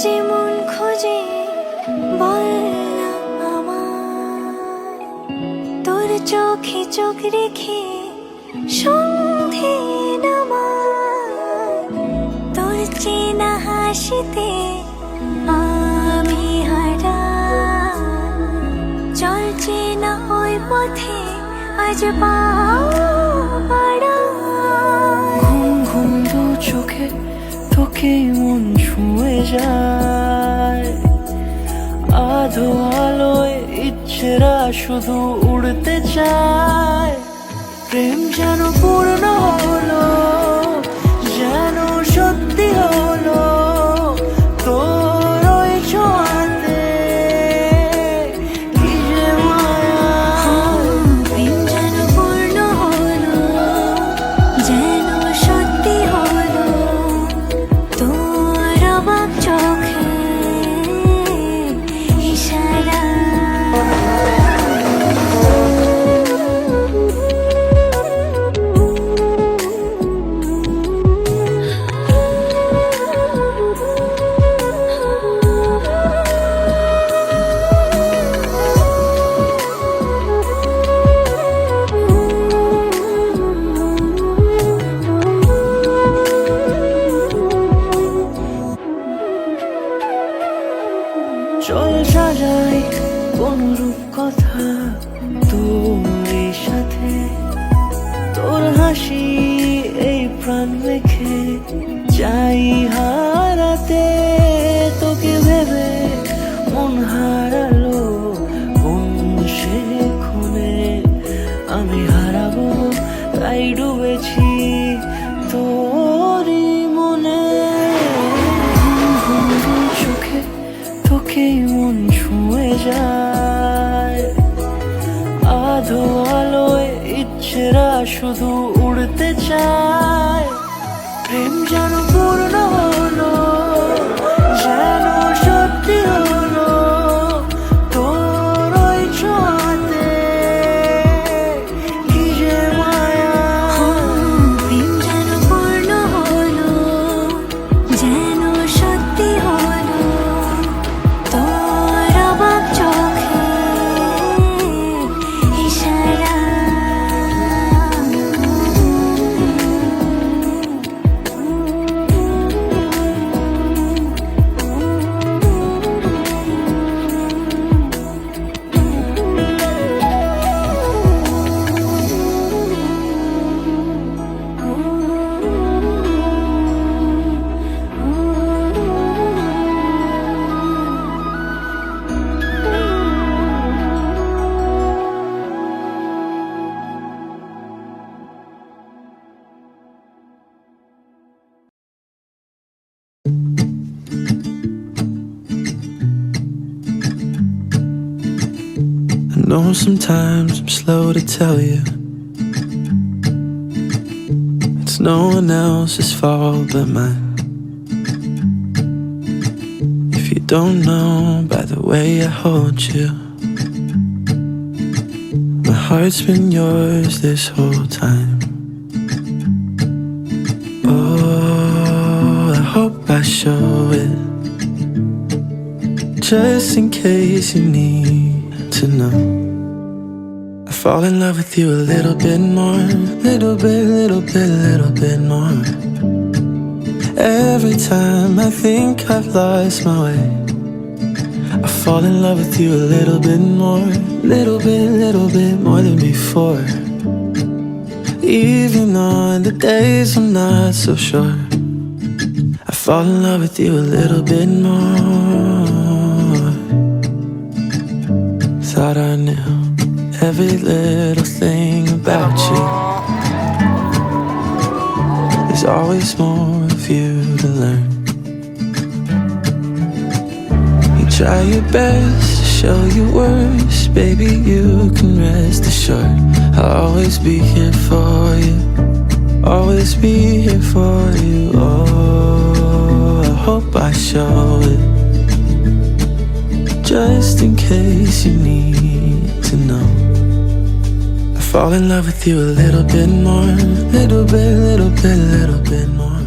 যে মন খোঁজে বল না আমায়, তোর চোখে চোখ রেখে সন্ধে নামায়, তোর চেনা হাসিতে আমি হারাই, চল চেনা ওই পথে আজ পা বাড়াই। ঘুম ঘুম দু চোখে তোকে মন ছুঁয়ে যায়, আধো আলোয় ইচ্ছেরা শুধু উড়তে চায়। প্রেম যেন পূর্ণ হলো, যেন সত্যি হলো, তোর ওই ছোঁয়াতে কি যে মায়া। প্রেম যেন পূর্ণ হলো, যেন সত্যি হলো, তোর অবাক চোখে ইশারা। চল সাজাই কোন রূপ কথা তোর সাথে, তোর হাসি এই প্রাণ রেখে চাই হারাতে। তোকে ভেবে মন হারালো কোন সে খুনে, আমি হারাবো তাই ডুবেছি তোরই মনে। ঘুম ঘুম চোখে তোকে মন ছুঁয়ে যায়, আধো আলোয় ইচ্ছেরা শুধু উড়তে চায়। প্রেম যেন পূর্ণ হলো, যেন সত্যি হলো, তোর ওই ছোঁয়াতে কি যে মায়া। প্রেম যেন পূর্ণ হলো, যেন সত্যি হলো, তোর অবাক চোখে ইশারা। I know sometimes I'm slow to tell you it's no one else's fault but mine. If you don't know by the way I hold you, my heart's been yours this whole time. Oh, I hope I show it, just in case you need to know. I fall in love with you a little bit more, little bit more. Every time I think I've lost my way, I fall in love with you a little bit more, little bit more than before. Even on the days I'm not so sure, I fall in love with you a little bit more. Thought I knew every little thing about you. There's always more of you to learn. You try your best to show your worst, baby, you can rest assured I'll always be here for you, always be here for you. Oh, I hope I show it, just in case you need to know. I fall in love with you a little bit more, little bit more.